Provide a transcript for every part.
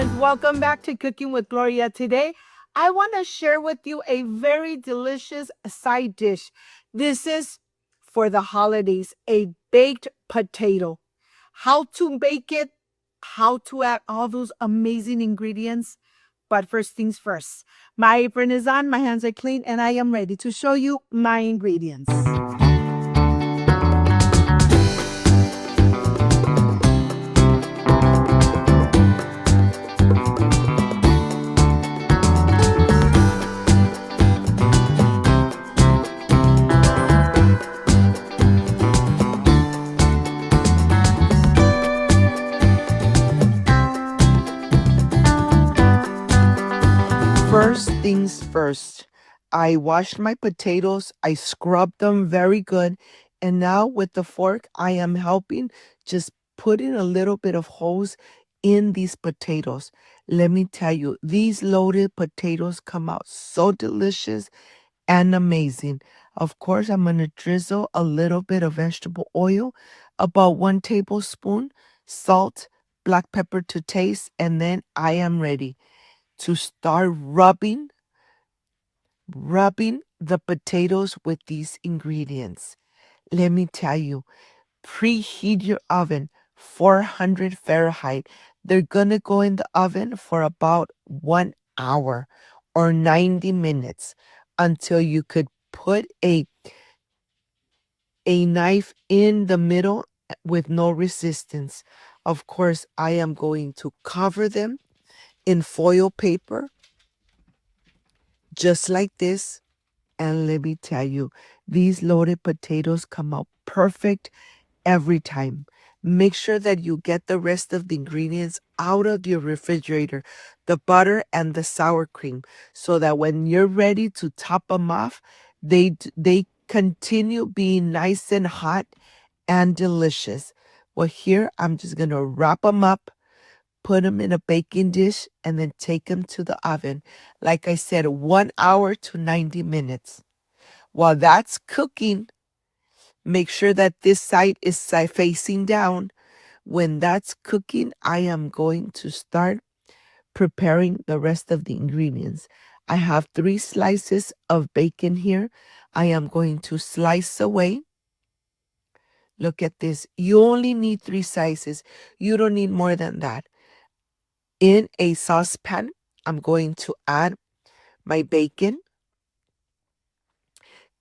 friends, welcome back to Cooking with Gloria. Today, I want to share with you a very delicious side dish. This is for the holidays, a baked potato. How to bake it, how to add all those amazing ingredients. But first things first, my apron is on, my hands are clean, and I am ready to show you my ingredients. First things first, I washed my potatoes, I scrubbed them very good, and now with the fork, I am helping just putting a little bit of holes in these potatoes. Let me tell you, these loaded potatoes come out so delicious and amazing. Of course, I'm going to drizzle a little bit of vegetable oil, about 1 tablespoon, salt, black pepper to taste, and then I am ready to start rubbing the potatoes with these ingredients. Let me tell you, preheat your oven 400 Fahrenheit. They're gonna go in the oven for about 1 hour or 90 minutes until you could put a knife in the middle with no resistance. Of course, I am going to cover them in foil paper just like this. And let me tell you, these loaded potatoes come out perfect every time. Make sure that you get the rest of the ingredients out of your refrigerator, the butter and the sour cream, so that when you're ready to top them off, they continue being nice and hot and delicious. Well, here I'm just going to wrap them up, put them in a baking dish, and then take them to the oven. Like I said, 1 hour to 90 minutes. While that's cooking, make sure that this side is facing down. When that's cooking, I am going to start preparing the rest of the ingredients. I have 3 slices of bacon here. I am going to slice away. Look at this. You only need 3 slices. You don't need more than that. In a saucepan, I'm going to add my bacon.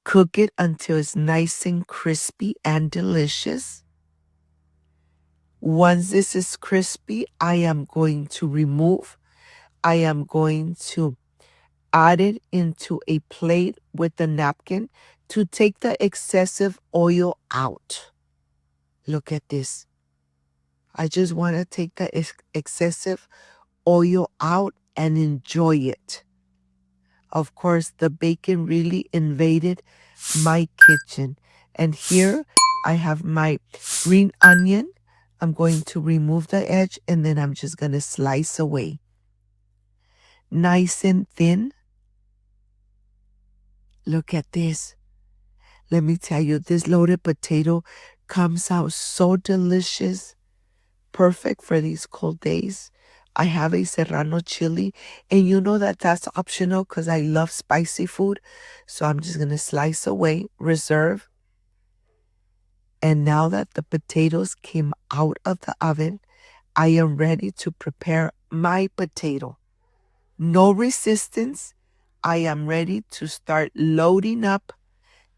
Cook it until it's nice and crispy and delicious. Once this is crispy, I am going to add it into a plate with a napkin to take the excessive oil out. Look at this. I just want to take the excessive oil out and enjoy it. Of course, the bacon really invaded my kitchen. And here I have my green onion. I'm going to remove the edge and then I'm just going to slice away. Nice and thin. Look at this. Let me tell you, this loaded potato comes out so delicious. Perfect for these cold days. I have a serrano chili, and you know that that's optional because I love spicy food. So I'm just going to slice away, reserve. And now that the potatoes came out of the oven, I am ready to prepare my potato. No resistance. I am ready to start loading up.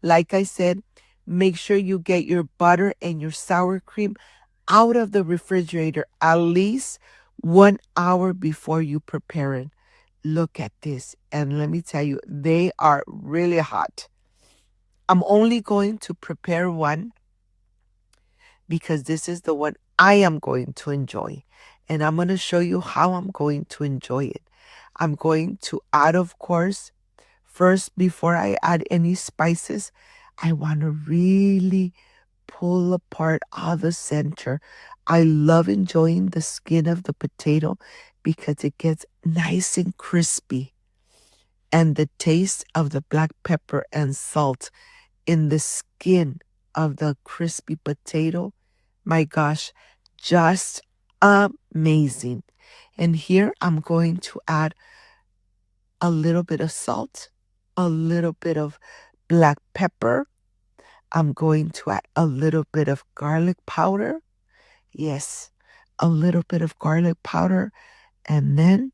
Like I said, make sure you get your butter and your sour cream out of the refrigerator at least 1 hour before you prepare it. Look at this. And let me tell you, they are really hot. I'm only going to prepare one because this is the one I am going to enjoy. And I'm going to show you how I'm going to enjoy it. I'm going to add, of course, first, before I add any spices, I want to really pull apart all the center. I love enjoying the skin of the potato because it gets nice and crispy. And the taste of the black pepper and salt in the skin of the crispy potato, my gosh, just amazing. And here I'm going to add a little bit of salt, a little bit of black pepper. I'm going to add a little bit of garlic powder. Yes, a little bit of garlic powder. And then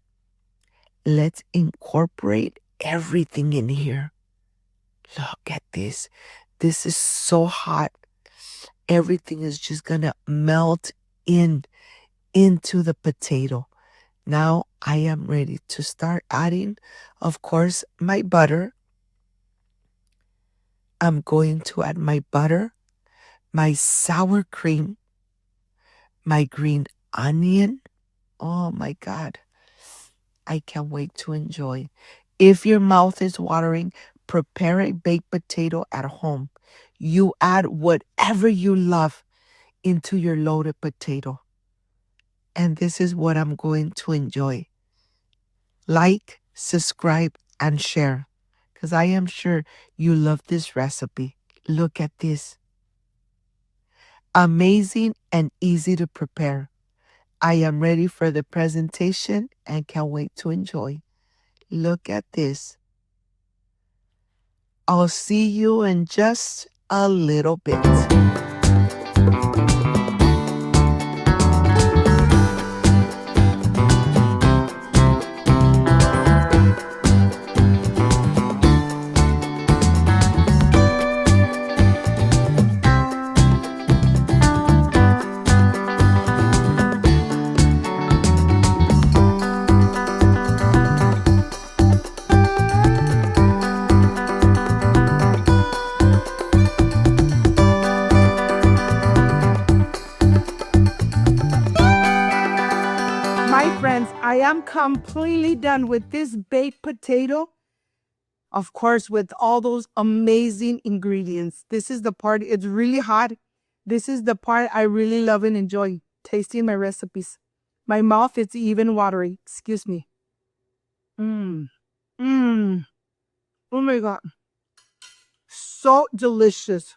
let's incorporate everything in here. Look at this. This is so hot. Everything is just gonna melt in into the potato. Now I am ready to start adding, of course, my butter. I'm going to add my butter, my sour cream, my green onion. Oh my God. I can't wait to enjoy. If your mouth is watering, prepare a baked potato at home. You add whatever you love into your loaded potato. And this is what I'm going to enjoy. Like, subscribe, and share, because I am sure you love this recipe. Look at this. Amazing and easy to prepare. I am ready for the presentation and can't wait to enjoy. Look at this. I'll see you in just a little bit. My friends, I am completely done with this baked potato. Of course, with all those amazing ingredients. This is the part, it's really hot. This is the part I really love and enjoy, tasting my recipes. My mouth is even watery. Excuse me. Mmm. Mmm. Oh my God. So delicious.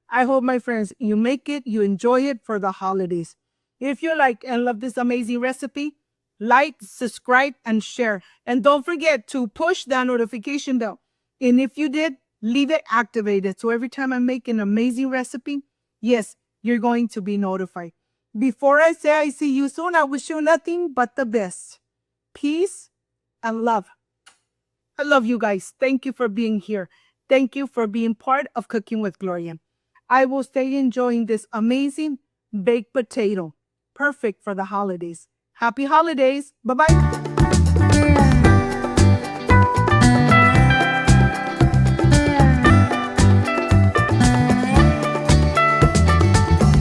I hope, my friends, you make it, you enjoy it for the holidays. If you like and love this amazing recipe, like, subscribe, and share. And don't forget to push that notification bell. And if you did, leave it activated. So every time I make an amazing recipe, yes, you're going to be notified. Before I say I see you soon, I wish you nothing but the best. Peace and love. I love you guys. Thank you for being here. Thank you for being part of Cooking with Gloria. I will stay enjoying this amazing baked potato. Perfect for the holidays. Happy holidays. Bye-bye.